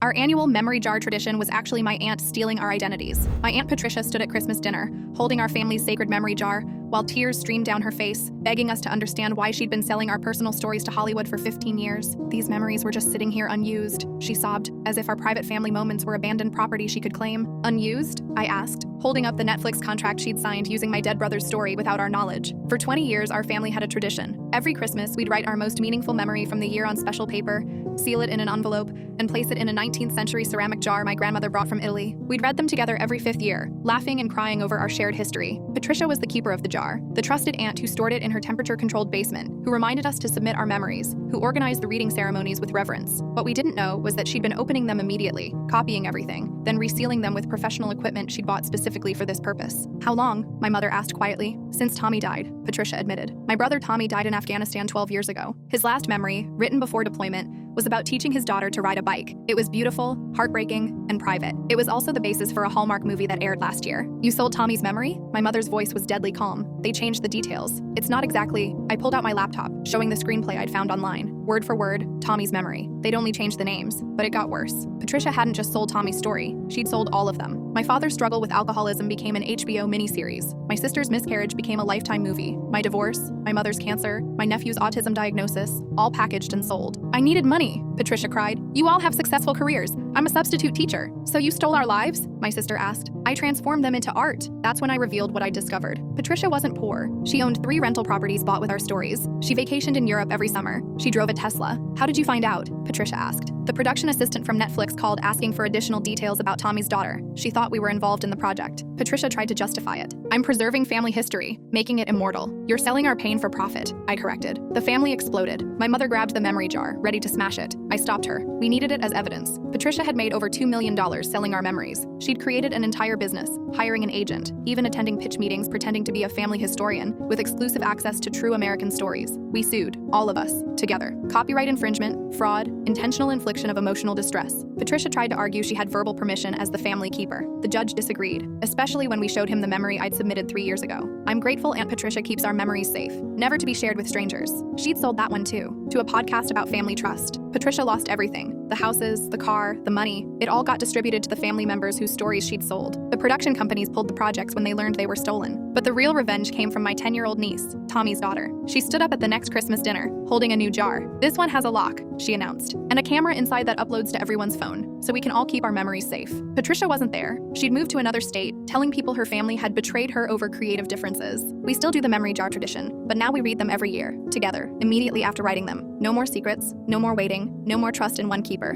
Our annual memory jar tradition was actually my aunt stealing our identities. My Aunt Patricia stood at Christmas dinner, holding our family's sacred memory jar, while tears streamed down her face, begging us to understand why she'd been selling our personal stories to Hollywood for 15 years. These memories were just sitting here unused, she sobbed, as if our private family moments were abandoned property she could claim. Unused? I asked, holding up the Netflix contract she'd signed using my dead brother's story without our knowledge. For 20 years, our family had a tradition. Every Christmas, we'd write our most meaningful memory from the year on special paper, seal it in an envelope, and place it in a 19th century ceramic jar my grandmother brought from Italy. We'd read them together every 5th year, laughing and crying over our shared history. Patricia was the keeper of the jar, the trusted aunt who stored it in her temperature-controlled basement, who reminded us to submit our memories, who organized the reading ceremonies with reverence. What we didn't know was that she'd been opening them immediately, copying everything, then resealing them with professional equipment she'd bought specifically for this purpose. How long? My mother asked quietly. Since Tommy died, Patricia admitted. My brother Tommy died in Afghanistan 12 years ago. His last memory, written before deployment, was about teaching his daughter to ride a bike. It was beautiful, heartbreaking, and private. It was also the basis for a Hallmark movie that aired last year. You sold Tommy's memory? My mother's voice was deadly calm. They changed the details. It's not exactly. I pulled out my laptop, showing the screenplay I'd found online. Word for word, Tommy's memory. They'd only changed the names, but it got worse. Patricia hadn't just sold Tommy's story, she'd sold all of them. My father's struggle with alcoholism became an HBO miniseries. My sister's miscarriage became a Lifetime movie. My divorce, my mother's cancer, my nephew's autism diagnosis, all packaged and sold. I needed money, Patricia cried. You all have successful careers. I'm a substitute teacher. So you stole our lives? My sister asked. I transformed them into art. That's when I revealed what I discovered. Patricia wasn't poor. She owned 3 rental properties bought with our stories. She vacationed in Europe every summer. She drove a Tesla. How did you find out? Patricia asked. The production assistant from Netflix called asking for additional details about Tommy's daughter. She thought we were involved in the project. Patricia tried to justify it. I'm preserving family history, making it immortal. You're selling our pain for profit, I corrected. The family exploded. My mother grabbed the memory jar, ready to smash it. I stopped her. We needed it as evidence. Patricia had made over $2 million selling our memories. She'd created an entire business, hiring an agent, even attending pitch meetings pretending to be a family historian, with exclusive access to true American stories. We sued, all of us, together. Copyright infringement, fraud, intentional infliction of emotional distress. Patricia tried to argue she had verbal permission as the family keeper. The judge disagreed, especially when we showed him the memory I'd submitted 3 years ago. I'm grateful Aunt Patricia keeps our memories safe, never to be shared with strangers. She'd sold that one too, to a podcast about family trust. Patricia lost everything. The houses, the car, the money. It all got distributed to the family members whose stories she'd sold. The production companies pulled the projects when they learned they were stolen. But the real revenge came from my 10-year-old niece, Tommy's daughter. She stood up at the next Christmas dinner, holding a new jar. This one has a lock, she announced, and a camera inside that uploads to everyone's phone, so we can all keep our memories safe. Patricia wasn't there. She'd moved to another state, telling people her family had betrayed her over creative differences. We still do the memory jar tradition, but now we read them every year, together, immediately after writing them. No more secrets, no more waiting, no more trust in one keeper.